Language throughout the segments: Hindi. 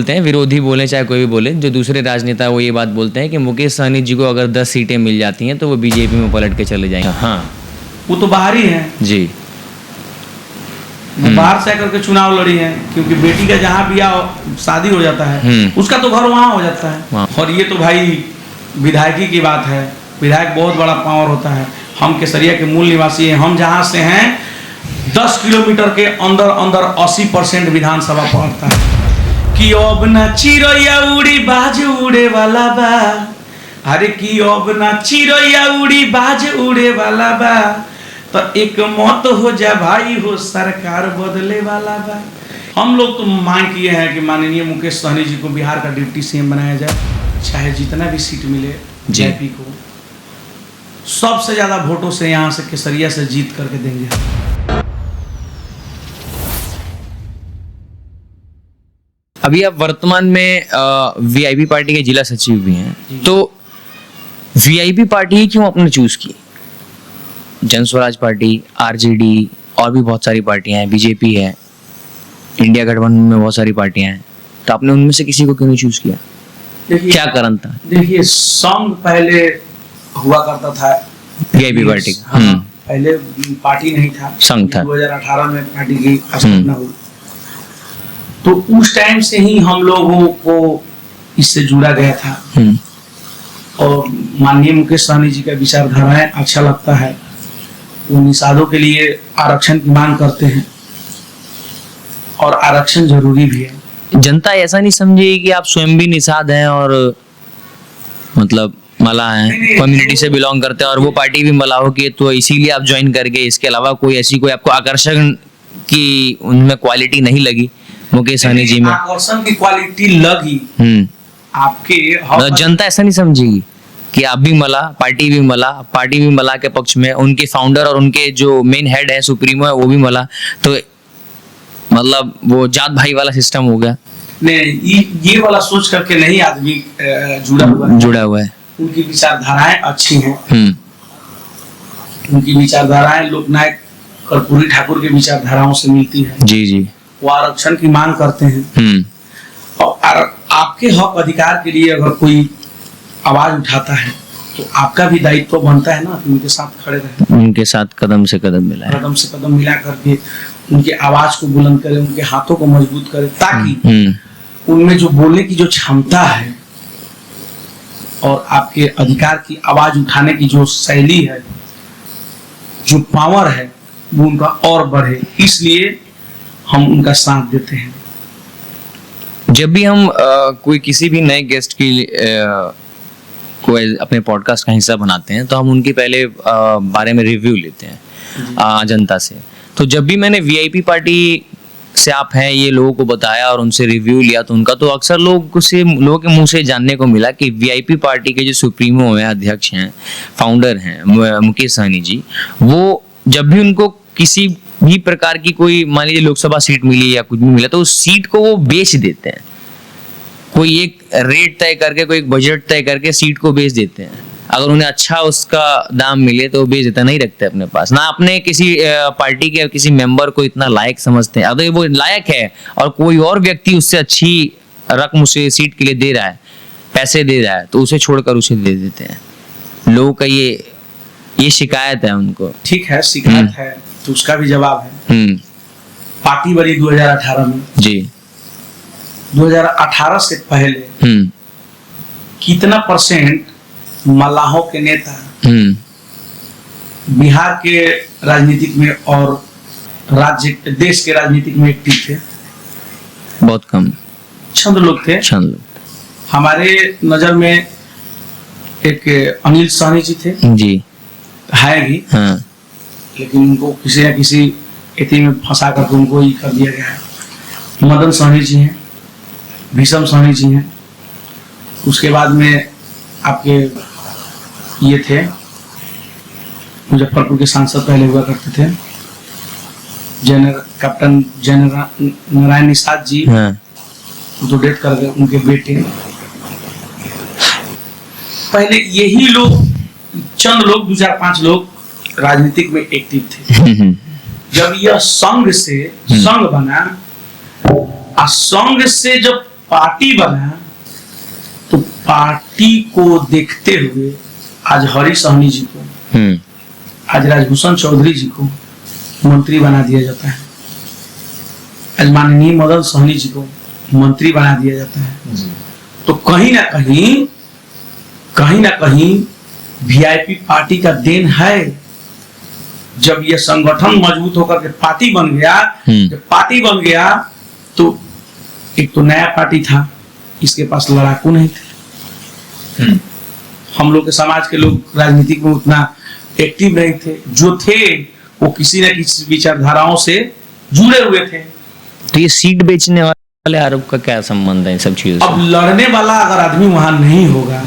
बोलते हैं, विरोधी बोले चाहे कोई भी बोले, जो दूसरे राजनेता वो ये बात बोलते हैं कि मुकेश सहनी जी को अगर 10 सीटें मिल जाती हैं तो वो बीजेपी में पलट के चले जाएंगे। हाँ, वो तो बाहर ही है जी, वो बाहर से आकर के चुनाव लड़ी है, क्योंकि बेटी का जहाँ ब्याह शादी हो जाता है उसका तो घर वहाँ हो जाता है। और ये तो भाई विधायकी की बात है, विधायक बहुत बड़ा पावर होता है। हम केसरिया के मूल निवासी हैं, हम जहाँ से हैं 10 किलोमीटर के अंदर अंदर 80% विधानसभा पड़ता है। कि अब न चिड़ैया उड़ी बाज उड़े वाला बा, अरे कि अब न चिड़ैया उड़ी बाज उड़े वाला बा, तो एक मौत हो जा भाई हो सरकार बदले वाला बा। हम लोग तो मांग किए हैं कि माननीय मुकेश सहनी जी को बिहार का डिप्टी सीएम बनाया जाए, चाहे जितना भी सीट मिले जेपी को, सबसे ज्यादा वोटों से यहाँ से केसरिया से जीत करके देंगे। अभी आप वर्तमान में वीआईपी पार्टी के जिला सचिव भी हैं, तो वीआईपी पार्टी क्यों आपने चूज की? जन स्वराज पार्टी, आरजेडी और भी बहुत सारी पार्टियां हैं, बीजेपी है, इंडिया गठबंधन में बहुत सारी पार्टियां हैं, तो आपने उनमें से किसी को क्यों नहीं चूज किया? क्या कारण था? देखिए, संघ पहले हुआ करता था वीआईपी पार्टी। हाँ, पहले पार्टी नहीं था, संघ था। 2018 में पार्टी की स्थापना हुई, तो उस टाइम से ही हम लोगों को इससे जुड़ा गया था। और माननीय मुकेश सहनी जी का विचारधाराएं अच्छा लगता है। वो निषादों के लिए आरक्षण की मांग करते हैं और आरक्षण जरूरी भी है। जनता ऐसा नहीं समझेगी कि आप स्वयं भी निषाद हैं और मतलब मला हैं, कम्युनिटी से बिलोंग करते हैं और वो पार्टी भी मलाहो की, तो इसीलिए आप ज्वाइन कर गए। इसके अलावा कोई ऐसी कोई आपको आकर्षण की उनमें क्वालिटी नहीं लगी मुकेश सहनी जी में? आकर्षण की क्वालिटी लगी आपके, जनता ऐसा नहीं समझेगी कि आप भी मला, पार्टी भी मला के पक्ष में, उनके फाउंडर और उनके जो मेन हेड है, सुप्रीमो है, वो भी मला, तो मतलब वो जात भाई वाला सिस्टम हो गया। नहीं, ये वाला सोच करके नहीं आदमी जुड़ा हुआ है। उनकी विचारधाराएं अच्छी हैं। उनकी विचारधाराएं लोकनायक कर्पूरी ठाकुर के विचारधाराओं से मिलती है। जी जी, वो आरक्षण की मांग करते हैं और आपके हक अधिकार के लिए अगर कोई आवाज उठाता है तो आपका भी दायित्व बनता है ना कि उनके साथ खड़े रहे, उनके साथ कदम से कदम मिला करके उनके आवाज को बुलंद करें, उनके हाथों को मजबूत करें, ताकि उनमें जो बोलने की जो क्षमता है और आपके अधिकार की आवाज उठाने की जो शैली है, जो पावर है, वो उनका और बढ़े। इसलिए हम उनका साथ देते हैं। जब भी हम कोई किसी भी नए गेस्ट की को अपने पॉडकास्ट का हिस्सा बनाते हैं तो हम उनके पहले बारे में रिव्यू लेते हैं जनता से। तो जब भी मैंने वीआईपी पार्टी से आप हैं ये लोगों को बताया और उनसे रिव्यू लिया तो उनका, तो अक्सर लोगों के मुंह से जानने को मिला कि वीआईपी पार्टी के जो सुप्रीमो हैं, अध्यक्ष हैं, फाउंडर हैं मुकेश सहनी जी, वो जब भी उनको किसी भी प्रकार की कोई मान लीजिए लोकसभा सीट मिली या कुछ भी मिला तो उस सीट को वो बेच देते हैं। कोई एक रेट तय करके, कोई एक बजट तय करके सीट को बेच देते हैं। अगर उन्हें अच्छा उसका दाम मिले तो वो बेच देते, नहीं रखते अपने पास। ना अपने किसी पार्टी के किसी मेंबर को इतना लायक समझते हैं। अगर वो लायक है और कोई और व्यक्ति उससे अच्छी रकम उसे सीट के लिए दे रहा है, पैसे दे रहा है, तो उसे छोड़कर उसे दे देते हैं। लोगों का ये शिकायत है उनको। ठीक है, शिकायत है तो उसका भी जवाब है। पार्टी बनी 2018 में जी। 2018 से पहले कितना परसेंट मल्लाहों के नेता बिहार के राजनीतिक में और राज्य देश के राजनीतिक में एक्टिव थे? बहुत कम, चंद लोग थे। हमारे नजर में एक अनिल सहनी जी थे जी, है भी, लेकिन उनको किसी न किसी एथी में फंसा करके उनको ही कर दिया गया है। मदन सहनी जी हैं, भीषम सहनी जी हैं, उसके बाद में आपके ये थे मुजफ्फरपुर के सांसद पहले हुआ करते थे, कैप्टन नारायण निषाद जी, तो डेथ कर गए, उनके बेटे। पहले यही लोग, चंद लोग, 2-4-5 लोग राजनीतिक में एक्टिव थे। जब यह संघ बना, संघ से जब पार्टी बना तो पार्टी को देखते हुए आज हरी सहनी जी को, आज राजभूषण चौधरी जी को मंत्री बना दिया जाता है, आज माननीय मदन सहनी जी को मंत्री बना दिया जाता है। तो कहीं ना कहीं वीआईपी पार्टी का देन है। जब ये संगठन मजबूत होकर के पार्टी बन गया, जब पार्टी बन गया तो एक तो नया पार्टी था, इसके पास लड़ाकू नहीं थे। हम लोग के समाज के लोग राजनीतिक में उतना एक्टिव नहीं थे, जो थे वो किसी न किसी विचारधाराओं से जुड़े हुए थे। तो ये सीट बेचने वाले आरोप का क्या संबंध है इन सब चीजों से? अब लड़ने वाला अगर आदमी वहां नहीं होगा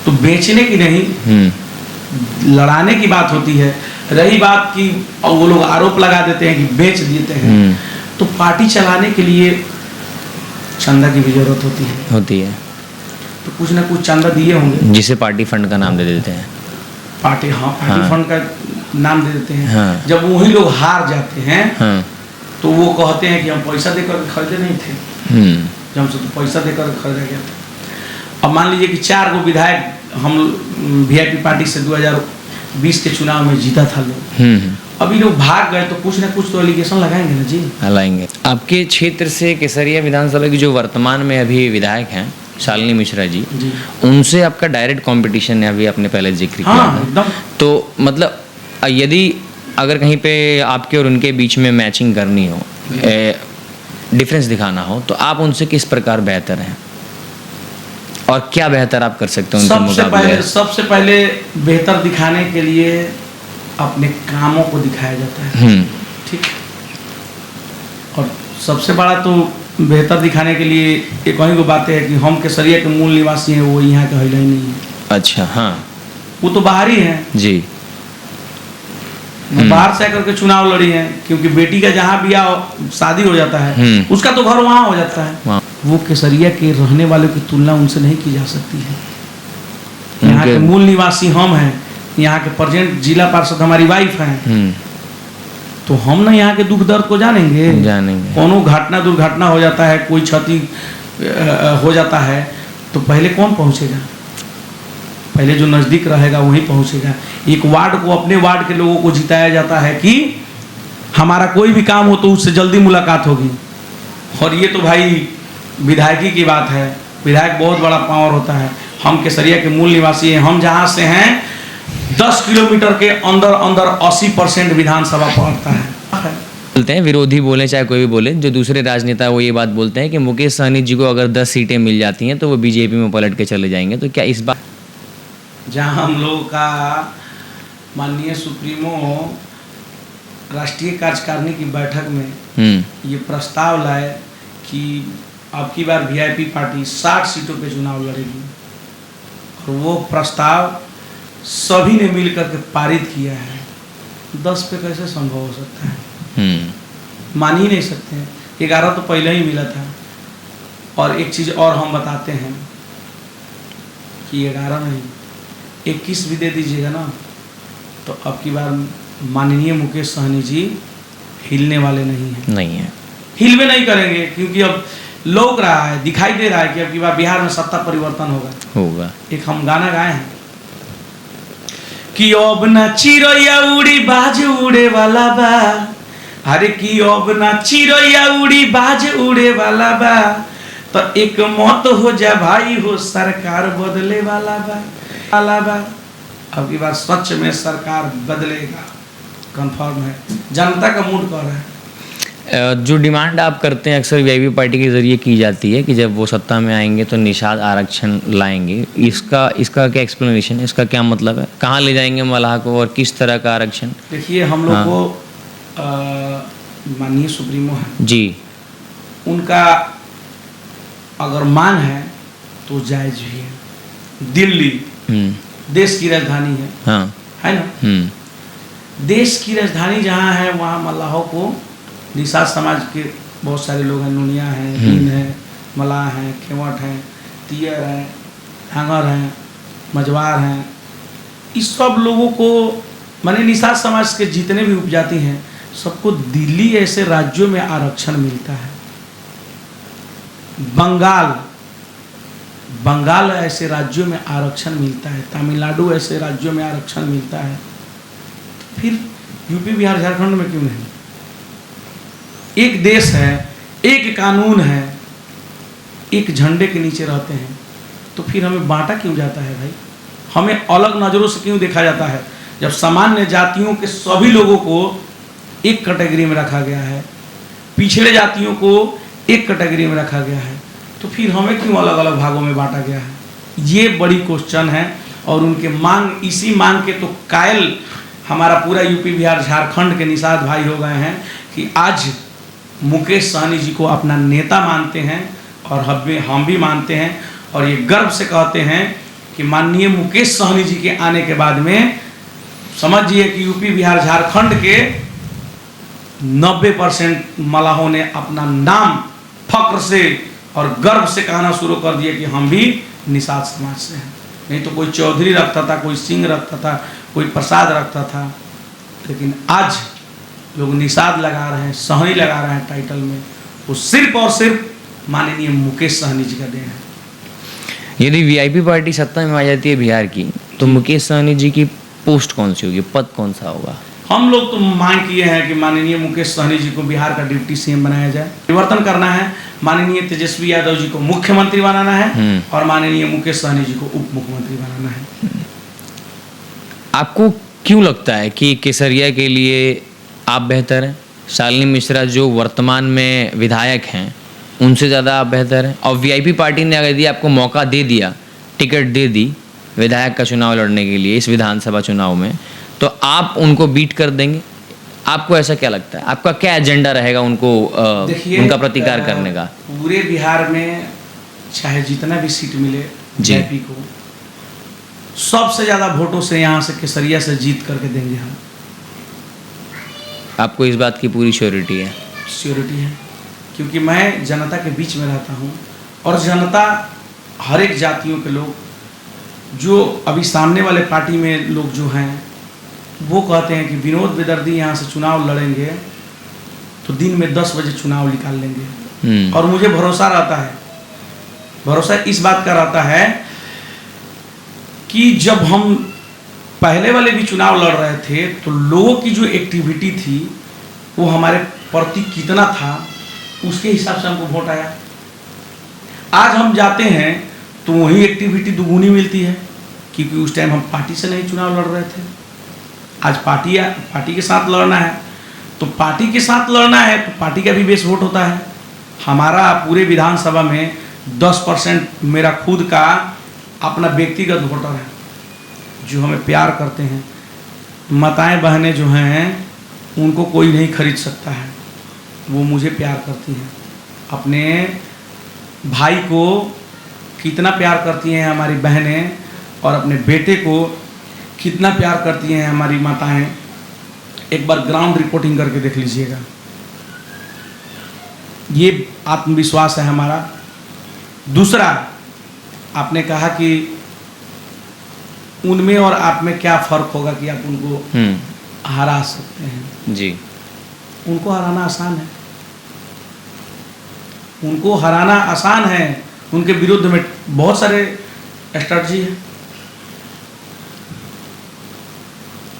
तो बेचने की नहीं, लड़ाने की बात होती है। रही बात की वो लोग आरोप लगा देते हैं कि बेच देते हैं, तो पार्टी चलाने के लिए चंदा की भी जरूरत होती है। तो कुछ ना कुछ चंदा दिए होंगे, जिसे पार्टी फंड का नाम दे देते हैं। पार्टी फंड का नाम दे देते हैं। जब वही लोग हार जाते हैं तो वो कहते हैं कि हम पैसा देकर खरीदे नहीं थे, जब हमसे तो पैसा देकर खरीदा गया था। अब मान लीजिए कि 4 गो विधायक हम वीआईपी पार्टी से 2020 के चुनाव में जीता था लोग, अभी लोग भाग गए तो कुछ ना कुछ तो एलिगेशन लगाएंगे ना जी। लगाएंगे। आपके क्षेत्र से केसरिया विधानसभा की जो वर्तमान में अभी विधायक हैं शालिनी मिश्रा जी, उनसे आपका डायरेक्ट कंपटीशन है, अभी आपने पहले जिक्र किया। तो मतलब यदि अगर कहीं पे आपके और उनके बीच में मैचिंग करनी हो, डिफरेंस दिखाना हो, तो आप उनसे किस प्रकार बेहतर हैं और क्या बेहतर आप कर सकते हैं उनके मुकाबले? सबसे पहले बेहतर दिखाने के लिए अपने कामों को दिखाया जाता है, ठीक। और सबसे बड़ा तो बेहतर दिखाने के लिए एक वही को बात है कि हम केसरिया के मूल निवासी हैं, वो यहाँ के है ही नहीं है। अच्छा, हाँ, वो तो बाहर ही है जी। बाहर से आकर के चुनाव लड़ी है, क्योंकि बेटी का जहाँ भी शादी हो जाता है उसका तो घर वहाँ हो जाता है। वो केसरिया के रहने वालों की तुलना उनसे नहीं की जा सकती है। यहाँ के मूल निवासी हम हैं, यहाँ के प्रेजेंट जिला पार्षद हमारी वाइफ हैं, तो हम ना यहाँ के दुख दर्द को जानेंगे। कोनो घटना दुर्घटना हो जाता है, कोई क्षति हो जाता है, तो पहले कौन पहुँचेगा? पहले जो नज़दीक रहेगा वही पहुँचेगा। एक वार्ड को, अपने वार्ड के लोगों को जिताया जाता है कि हमारा कोई भी काम हो तो उससे जल्दी मुलाकात होगी। और ये तो भाई विधायकी की बात है, विधायक बहुत बड़ा पावर होता है। हम केसरिया के मूल निवासी हैं, हम जहाँ से हैं 10 किलोमीटर के अंदर 80% विधानसभा पड़ता है। बोलते हैं, विरोधी बोले चाहे कोई भी बोले, जो दूसरे राजनेता वो ये बात बोलते हैं कि मुकेश सहनी जी को अगर 10 सीटें मिल जाती हैं तो वो बीजेपी में पलट के चले जाएंगे। तो क्या इस बात, जहाँ हम लोगों का माननीय सुप्रीमो राष्ट्रीय कार्यकारिणी की बैठक में ये प्रस्ताव लाए कि अब की बार वीआईपी पार्टी 60 सीटों पे चुनाव लड़ेगी, और वो प्रस्ताव सभी ने मिलकर के पारित किया है, 10 पे कैसे संभव हो सकता है? मान ही नहीं सकते हैं। 11 तो पहले ही मिला था। और एक चीज़ और हम बताते हैं कि 11 नहीं 21 भी दे दीजिएगा ना, तो अब की बार माननीय मुकेश सहनी जी हिलने वाले नहीं है। हिल में नहीं करेंगे, क्योंकि अब लोग रहा है, दिखाई दे रहा है कि अब की बार बिहार में सत्ता परिवर्तन होगा। एक हम गाना गाए हैं कि अब ना चिड़ैया उड़ी बाज उड़े वाला बा, अरे कि अब ना चिड़ैया उड़ी बाज उड़े वाला बा, तो एक मौत हो जा भाई हो, सरकार बदले वाला बा। अब की बार सच में सरकार बदलेगा, कंफर्म है। जनता का मूड कर रहा है। जो डिमांड आप करते हैं अक्सर वीआईपी पार्टी के जरिए की जाती है कि जब वो सत्ता में आएंगे तो निषाद आरक्षण लाएंगे, इसका क्या एक्सप्लेनेशन है? इसका क्या मतलब है? कहाँ ले जाएंगे मलाह को और किस तरह का आरक्षण? देखिए, हम लोग को माननीय सुप्रीमो है जी, उनका अगर मांग है तो जायज भी है। दिल्ली देश की राजधानी है, हाँ, है ना? देश की राजधानी जहाँ है वहाँ मल्लाहों को, निषाद समाज के बहुत सारे लोग हैं, नुनिया हैं, भीम हैं, मलाह हैं, खेवट हैं, तियर हैं, हांगर हैं, मजवार हैं, इस सब लोगों को, माने निषाद समाज के जितने भी उपजाति हैं सबको दिल्ली ऐसे राज्यों में आरक्षण मिलता है। बंगाल ऐसे राज्यों में आरक्षण मिलता है, तमिलनाडु ऐसे राज्यों में आरक्षण मिलता है, फिर यूपी बिहार झारखंड में क्यों नहीं? एक देश है, एक कानून है, एक झंडे के नीचे रहते हैं, तो फिर हमें बांटा क्यों जाता है भाई? हमें अलग नज़रों से क्यों देखा जाता है? जब सामान्य जातियों के सभी लोगों को एक कैटेगरी में रखा गया है, पिछड़े जातियों को एक कैटेगरी में रखा गया है, तो फिर हमें क्यों अलग अलग भागों में बांटा गया है? ये बड़ी क्वेश्चन है। और उनके इसी मांग के तो कायल हमारा पूरा यूपी बिहार झारखंड के निषाद भाई हो गए हैं कि आज मुकेश सहनी जी को अपना नेता मानते हैं, और हम भी मानते हैं, और ये गर्व से कहते हैं कि माननीय मुकेश सहनी जी के आने के बाद में समझिए कि यूपी बिहार झारखंड के 90% मलाहों ने अपना नाम फक्र से और गर्व से कहना शुरू कर दिया कि हम भी निषाद समाज से हैं। नहीं तो कोई चौधरी रखता था, कोई सिंह रखता था, कोई प्रसाद रखता था, लेकिन आज लोग निषाद लगा रहे हैं, सहनी लगा रहे हैं टाइटल में। वो सिर्फ और सिर्फ माननीय मुकेश सहनी जी का देन है। यदि वीआईपी पार्टी सत्ता में आ जाती है बिहार की, तो मुकेश सहनी जी की पोस्ट कौन सी होगी, पद कौन सा होगा? हम लोग तो मांग किए हैं कि माननीय मुकेश सहनी जी को बिहार का डिप्टी सीएम बनाया जाए, परिवर्तन करना है, माननीय तेजस्वी यादव जी को मुख्यमंत्री बनाना है, और माननीय मुकेश सहनी जी को उप मुख्यमंत्री बनाना है। आपको क्यों लगता है कि केसरिया के लिए आप बेहतर हैं? शालिनी मिश्रा जो वर्तमान में विधायक हैं उनसे ज़्यादा आप बेहतर हैं? और वीआईपी पार्टी ने अगर यदि आपको मौका दे दिया, टिकट दे दी विधायक का चुनाव लड़ने के लिए इस विधानसभा चुनाव में, तो आप उनको बीट कर देंगे? आपको ऐसा क्या लगता है? आपका क्या एजेंडा रहेगा उनको उनका प्रतिकार करने का? पूरे बिहार में चाहे जितना भी सीट मिले वीआईपी को, सबसे ज़्यादा वोटों से यहाँ से केसरिया से जीत करके देंगे हम। आपको इस बात की पूरी श्योरिटी है? श्योरिटी है, क्योंकि मैं जनता के बीच में रहता हूँ, और जनता हर एक जातियों के लोग, जो अभी सामने वाले पार्टी में लोग जो हैं वो कहते हैं कि विनोद बेदर्दी यहाँ से चुनाव लड़ेंगे तो दिन में 10 बजे चुनाव निकाल लेंगे। और मुझे भरोसा रहता है, भरोसा इस बात का रहता है कि जब हम पहले वाले भी चुनाव लड़ रहे थे तो लोगों की जो एक्टिविटी थी वो हमारे प्रति कितना था, उसके हिसाब से हमको वोट आया। आज हम जाते हैं तो वही एक्टिविटी दुगुनी मिलती है, क्योंकि उस टाइम हम पार्टी से नहीं चुनाव लड़ रहे थे। आज पार्टी के साथ लड़ना है, तो पार्टी के साथ लड़ना है तो पार्टी का भी बेस वोट होता है। हमारा पूरे विधानसभा में 10% मेरा खुद का अपना व्यक्तिगत वोटर है, जो हमें प्यार करते हैं। माताएं बहनें जो हैं उनको कोई नहीं खरीद सकता है, वो मुझे प्यार करती हैं। अपने भाई को कितना प्यार करती हैं हमारी बहनें, और अपने बेटे को कितना प्यार करती हैं हमारी माताएं। एक बार ग्राउंड रिपोर्टिंग करके देख लीजिएगा। ये आत्मविश्वास है हमारा। दूसरा, आपने कहा कि उनमें और आप में क्या फ़र्क होगा कि आप उनको हरा सकते हैं। जी, उनको हराना आसान है, उनको हराना आसान है। उनके विरुद्ध में बहुत सारे स्ट्रैटेजी है,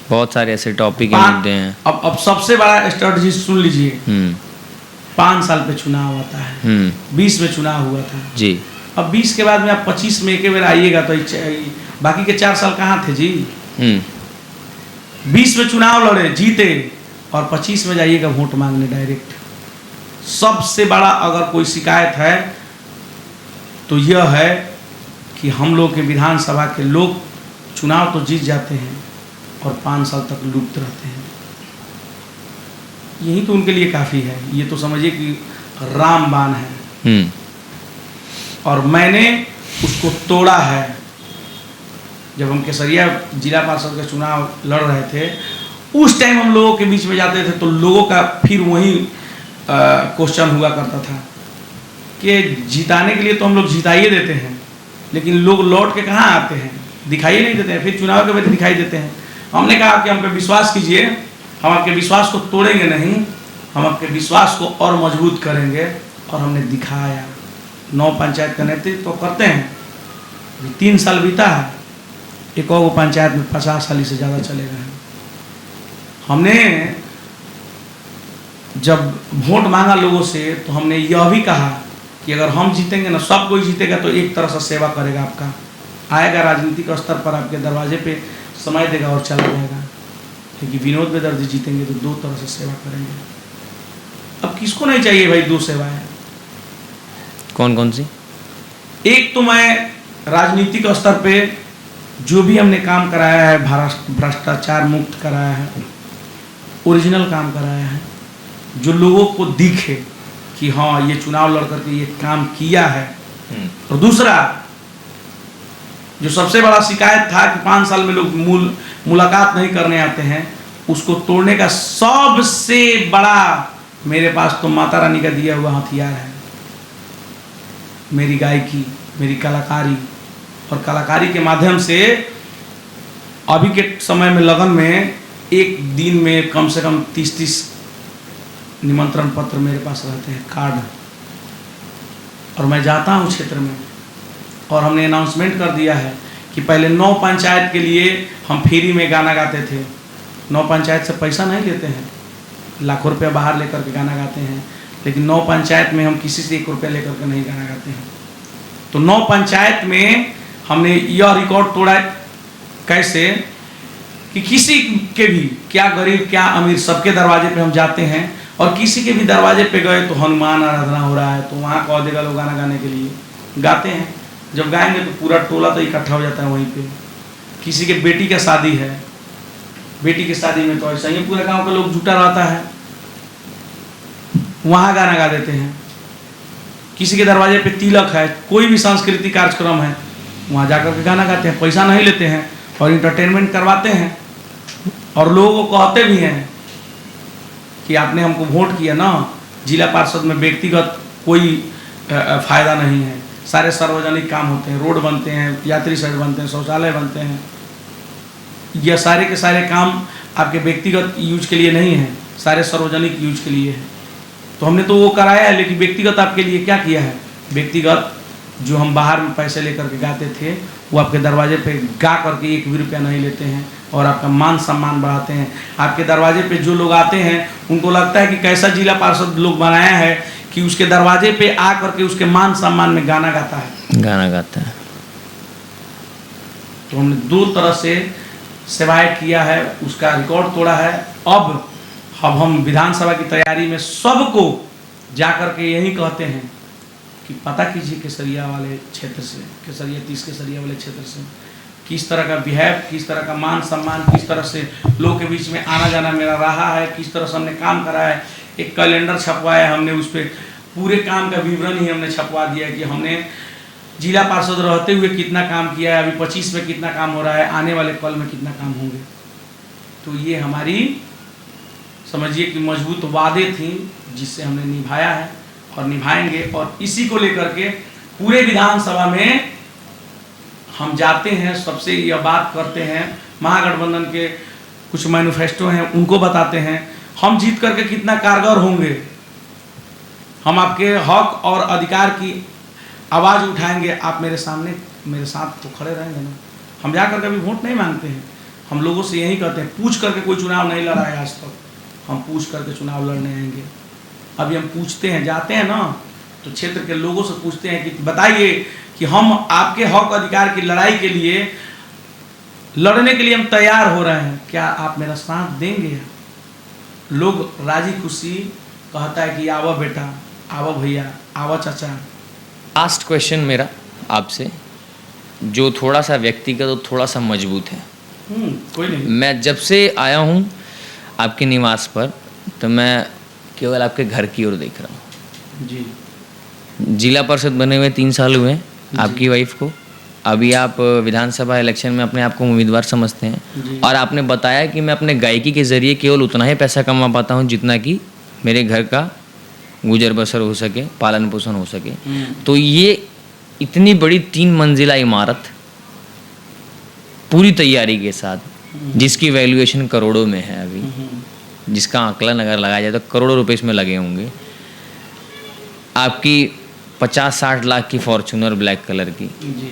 बहुत सारे ऐसे टॉपिक हैं, मुद्दे हैं। अब सबसे बड़ा स्ट्रैटेजी सुन लीजिए। 5 साल पे चुनाव आता है, 20 में चुनाव हुआ था जी। अब 20 के बाद में आप 25 में एक बार आइएगा तो बाकी के 4 साल कहाँ थे जी? 20 में चुनाव लड़े, जीते, और 25 में जाइएगा वोट मांगने डायरेक्ट। सबसे बड़ा अगर कोई शिकायत है तो यह है कि हम लोग के विधानसभा के लोग चुनाव तो जीत जाते हैं और 5 साल तक लुप्त रहते हैं। यही तो उनके लिए काफ़ी है। ये तो समझिए कि रामबाण है, और मैंने उसको तोड़ा है। जब हम केसरिया जिला पार्षद का चुनाव लड़ रहे थे, उस टाइम हम लोगों के बीच में जाते थे तो लोगों का फिर वही क्वेश्चन हुआ करता था कि जिताने के लिए तो हम लोग जिताइए देते हैं, लेकिन लोग लौट के कहाँ आते हैं, दिखाई नहीं देते हैं। फिर चुनाव के बाद दिखाई देते हैं। हमने कहा कि हम पे विश्वास कीजिए, हम आपके विश्वास को तोड़ेंगे नहीं, हम आपके विश्वास को और मजबूत करेंगे। और हमने दिखाया, 9 पंचायत का नेतृत्व तो करते हैं। 3 साल बीता है, एक और पंचायत में 50 साल से ज़्यादा चले गए हैं। हमने जब वोट मांगा लोगों से तो हमने यह भी कहा कि अगर हम जीतेंगे ना, सब कोई जीतेगा तो एक तरह से सेवा करेगा, आपका आएगा राजनीतिक स्तर पर आपके दरवाजे पे समय देगा और चला जाएगा। लेकिन विनोद बेदर्जी जीतेंगे तो 2 तरह से सेवा करेंगे। अब किसको नहीं चाहिए भाई 2 सेवाएं? कौन कौन सी? एक तो मैं राजनीतिक स्तर पे जो भी हमने काम कराया है, भ्रष्टाचार मुक्त कराया है, ओरिजिनल काम कराया है, जो लोगों को दिखे कि हाँ ये चुनाव लड़ करके ये काम किया है। और दूसरा जो सबसे बड़ा शिकायत था कि 5 साल में लोग मुलाकात नहीं करने आते हैं, उसको तोड़ने का सबसे बड़ा मेरे पास तो माता रानी का दिया हुआ हथियार है। मेरी गायकी, मेरी कलाकारी, और कलाकारी के माध्यम से अभी के समय में लगन में एक दिन में कम से कम 30-30 निमंत्रण पत्र मेरे पास रहते हैं, कार्ड। और मैं जाता हूँ क्षेत्र में, और हमने अनाउंसमेंट कर दिया है कि पहले 9 पंचायत के लिए हम फ्री में गाना गाते थे। 9 पंचायत से पैसा नहीं लेते हैं, लाखों रुपया बाहर लेकर के गाना गाते हैं, लेकिन 9 पंचायत में हम किसी से 1 रुपया लेकर के नहीं गाना गाते हैं। तो 9 पंचायत में हमने यह रिकॉर्ड तोड़ा। कैसे कि किसी के भी, क्या गरीब क्या अमीर, सबके दरवाजे पे हम जाते हैं, और किसी के भी दरवाजे पे गए तो हनुमान आराधना हो रहा है तो वहाँ कह देगा लोग गाना गाने के लिए, गाते हैं। जब गाएंगे तो पूरा टोला तो इकट्ठा हो जाता है वहीं पे। किसी के बेटी का शादी है, बेटी की शादी में तो ऐसा ही पूरा गांव का लोग जुटा रहता है, वहाँ गाना गा देते हैं। किसी के दरवाजे पे तिलक है, कोई भी सांस्कृतिक कार्यक्रम है, वहाँ जाकर के गाना गाते हैं, पैसा नहीं लेते हैं और इंटरटेनमेंट करवाते हैं। और लोगों को कहते भी हैं कि आपने हमको वोट किया ना, जिला पार्षद में व्यक्तिगत कोई फायदा नहीं है, सारे सार्वजनिक काम होते हैं, रोड बनते हैं, यात्री शेड बनते हैं, शौचालय बनते हैं, यह सारे के सारे काम आपके व्यक्तिगत यूज के लिए नहीं है, सारे सार्वजनिक यूज के लिए है। तो हमने तो वो कराया है, लेकिन व्यक्तिगत आपके लिए क्या किया है? व्यक्तिगत जो हम बाहर में पैसे लेकर के गाते थे, वो आपके दरवाजे पे गा करके 1 भी रुपया नहीं लेते हैं और आपका मान सम्मान बढ़ाते हैं। आपके दरवाजे पे जो लोग आते हैं उनको लगता है कि कैसा जिला पार्षद लोग बनाया है कि उसके दरवाजे पे आ करके उसके मान सम्मान में गाना गाता है, गाना गाता है। तो हमने 2 तरह से सेवाएं किया है, उसका रिकॉर्ड तोड़ा है। अब हम विधानसभा की तैयारी में सबको जाकर के यही कहते हैं कि पता कीजिए केसरिया वाले क्षेत्र से, केसरिया 30 केसरिया वाले क्षेत्र से किस तरह का बिहेव, किस तरह का मान सम्मान, किस तरह से लोगों के बीच में आना जाना मेरा रहा है, किस तरह से हमने काम करा है। एक कैलेंडर छपवाया हमने, उस पर पूरे काम का विवरण ही हमने छपवा दिया कि हमने जिला पार्षद रहते हुए कितना काम किया है, अभी 25 में कितना काम हो रहा है, आने वाले कल में कितना काम होंगे। तो ये हमारी समझिए कि मजबूत वादे थी जिससे हमने निभाया है और निभाएंगे। और इसी को लेकर के पूरे विधानसभा में हम जाते हैं, सबसे यह बात करते हैं, महागठबंधन के कुछ मैनिफेस्टो हैं उनको बताते हैं, हम जीत करके कितना कारगर होंगे, हम आपके हक और अधिकार की आवाज़ उठाएंगे, आप मेरे सामने मेरे साथ तो खड़े रहेंगे ना। हम जाकर कभी वोट नहीं मांगते हैं, हम लोगों से यही कहते हैं, पूछ करके कोई चुनाव नहीं लड़ा है आज तक, हम पूछ करके चुनाव लड़ने आएंगे। अभी हम पूछते हैं, जाते हैं ना तो क्षेत्र के लोगों से पूछते हैं कि बताइए कि हम आपके हक अधिकार की लड़ाई के लिए लड़ने के लिए हम तैयार हो रहे हैं, क्या आप मेरा साथ देंगे? लोग राजी खुशी कहता है कि आवो बेटा, आवो भैया, आवो चाचा। लास्ट क्वेश्चन मेरा आपसे, जो थोड़ा सा व्यक्तिगत और थोड़ा सा मजबूत है। कोई नहीं। मैं जब से आया हूँ आपके निवास पर, तो मैं केवल आपके घर की ओर देख रहा हूँ। जी। जिला परिषद बने हुए 3 साल हुए आपकी वाइफ को, अभी आप विधानसभा इलेक्शन में अपने आप को उम्मीदवार समझते हैं, और आपने बताया कि मैं अपने गायकी के ज़रिए केवल उतना ही पैसा कमा पाता हूँ जितना कि मेरे घर का गुजर बसर हो सके, पालन पोषण हो सके। तो ये इतनी बड़ी 3 मंजिला इमारत पूरी तैयारी के साथ, जिसकी वैल्यूएशन करोड़ों में है अभी, जिसका आकलन अगर लगाया जाए तो करोड़ों रुपए इसमें लगे होंगे, आपकी 50-60 लाख की फॉर्च्यूनर ब्लैक कलर की, जी।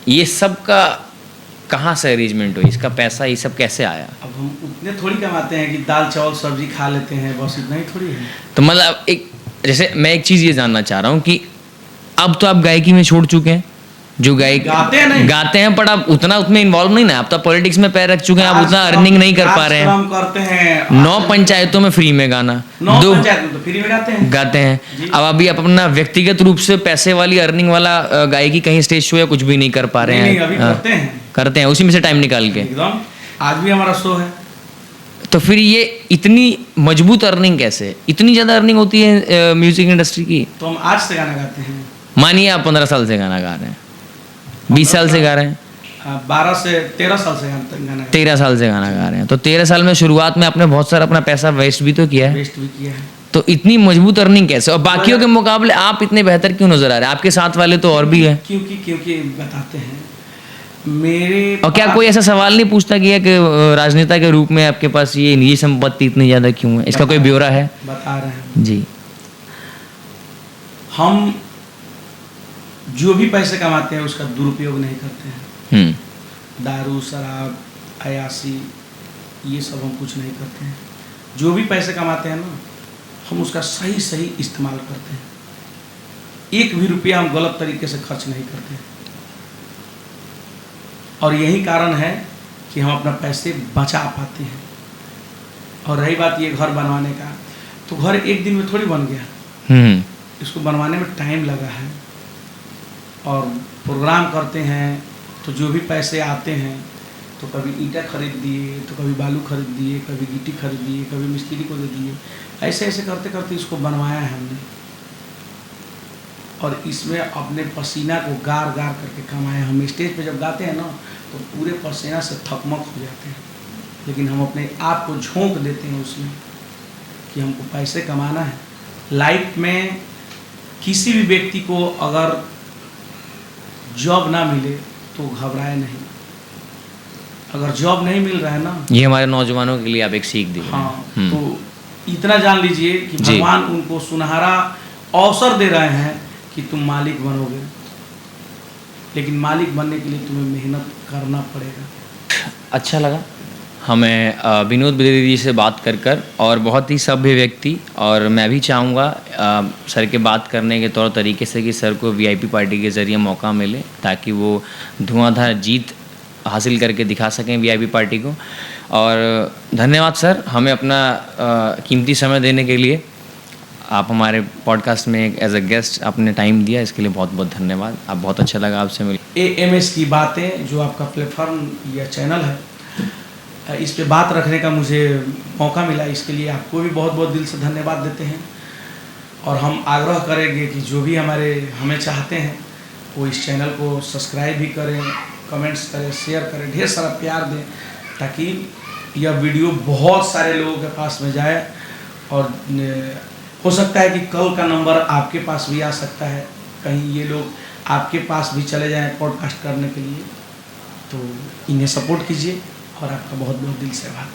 ये सब का कहाँ से अरेंजमेंट हुई, इसका पैसा ये सब कैसे आया? अब हम उतने थोड़ी कमाते हैं कि दाल चावल सब्जी खा लेते हैं, बस इतना ही थोड़ी है। तो मतलब एक, जैसे मैं एक चीज़ ये जानना चाह रहा हूँ कि अब तो आप गायकी में छोड़ चुके हैं, जो गाते हैं पर आप उतना उसमें इन्वॉल्व नहीं ना, आप तो पॉलिटिक्स में पैर रख चुके हैं, आप उतना अर्निंग नहीं कर पा रहे हैं। हम करते हैं 9 पंचायतों में फ्री में गाना, 9 पंचायत में तो फ्री में गाते हैं। अब अभी आप अपना व्यक्तिगत रूप से पैसे वाली अर्निंग वाला गायकी कहीं स्टेज शो या कुछ भी नहीं कर पा रहे हैं? नहीं, अभी करते हैं उसी में से टाइम निकाल के एकदम। आज भी हमारा शो है। तो फिर ये इतनी मजबूत अर्निंग कैसे, इतनी ज़्यादा अर्निंग होती है म्यूजिक इंडस्ट्री की? तो हम आज से गाना गाते हैं। मानिए आप 15 साल से गाना गा रहे हैं, 20 साल से गा रहे हैं, 12 से 13 साल से गाना 13 साल से गाना गा रहे हैं, तो 13 साल में शुरुआत में आपने बहुत सारा अपना पैसा वेस्ट भी तो किया है। वेस्ट भी किया है। तो इतनी मजबूत अर्निंग कैसे, और बाकियों के मुकाबले आप इतने बेहतर क्यों नजर आ रहे हैं? आपके साथ वाले तो और भी है। क्योंकि बताते हैं मेरे। और क्या कोई ऐसा सवाल नहीं पूछता कि एक राजनेता के रूप में आपके पास ये निजी संपत्ति इतनी ज्यादा क्यों है? इसका कोई ब्यौरा है? बता रहे हैं जी। हम जो भी पैसे कमाते हैं उसका दुरुपयोग नहीं करते हैं। दारू, शराब, अयासी, ये सब हम कुछ नहीं करते हैं। जो भी पैसे कमाते हैं ना, हम उसका सही इस्तेमाल करते हैं। एक भी रुपया हम गलत तरीके से खर्च नहीं करते हैं। और यही कारण है कि हम अपना पैसे बचा पाते हैं। और रही बात ये घर बनवाने का, तो घर एक दिन में थोड़ी बन गया। इसको बनवाने में टाइम लगा है। और प्रोग्राम करते हैं तो जो भी पैसे आते हैं, तो कभी ईंटा खरीद दिए, तो कभी बालू खरीद दिए, कभी गिट्टी खरीद दिए, कभी मिस्त्री को दे दिए। ऐसे करते करते इसको बनवाया है हमने। और इसमें अपने पसीना को गार करके कमाया। हम स्टेज पे जब गाते हैं ना, तो पूरे पसीना से थकमक हो जाते हैं, लेकिन हम अपने आप को झोंक देते हैं उसमें कि हमको पैसे कमाना है। लाइफ में किसी भी व्यक्ति को अगर जॉब ना मिले तो घबराए नहीं। अगर जॉब नहीं मिल रहा है ना, ये हमारे नौजवानों के लिए आप एक सीख दी। हाँ, तो इतना जान लीजिए कि भगवान उनको सुनहरा अवसर दे रहे हैं कि तुम मालिक बनोगे, लेकिन मालिक बनने के लिए तुम्हें मेहनत करना पड़ेगा। अच्छा लगा हमें विनोद द्विवेदी जी से बात कर और बहुत ही सभ्य व्यक्ति। और मैं भी चाहूँगा सर के बात करने के तौर तरीके से कि सर को वीआईपी पार्टी के ज़रिए मौका मिले, ताकि वो धुआंधार जीत हासिल करके दिखा सकें वीआईपी पार्टी को। और धन्यवाद सर, हमें अपना कीमती समय देने के लिए। आप हमारे पॉडकास्ट में एज अ गेस्ट आपने टाइम दिया, इसके लिए बहुत बहुत धन्यवाद। आप बहुत अच्छा लगा आपसे मिल। AMS की बातें, जो आपका प्लेटफॉर्म या चैनल है, इस पे बात रखने का मुझे मौका मिला, इसके लिए आपको भी बहुत बहुत दिल से धन्यवाद देते हैं। और हम आग्रह करेंगे कि जो भी हमें चाहते हैं वो इस चैनल को सब्सक्राइब भी करें, कमेंट्स करें, शेयर करें, ढेर सारा प्यार दें, ताकि यह वीडियो बहुत सारे लोगों के पास में जाए। और हो सकता है कि कल का नंबर आपके पास भी आ सकता है, कहीं ये लोग आपके पास भी चले जाएं पॉडकास्ट करने के लिए। तो इन्हें सपोर्ट कीजिए और आपका बहुत बहुत दिल से आभार।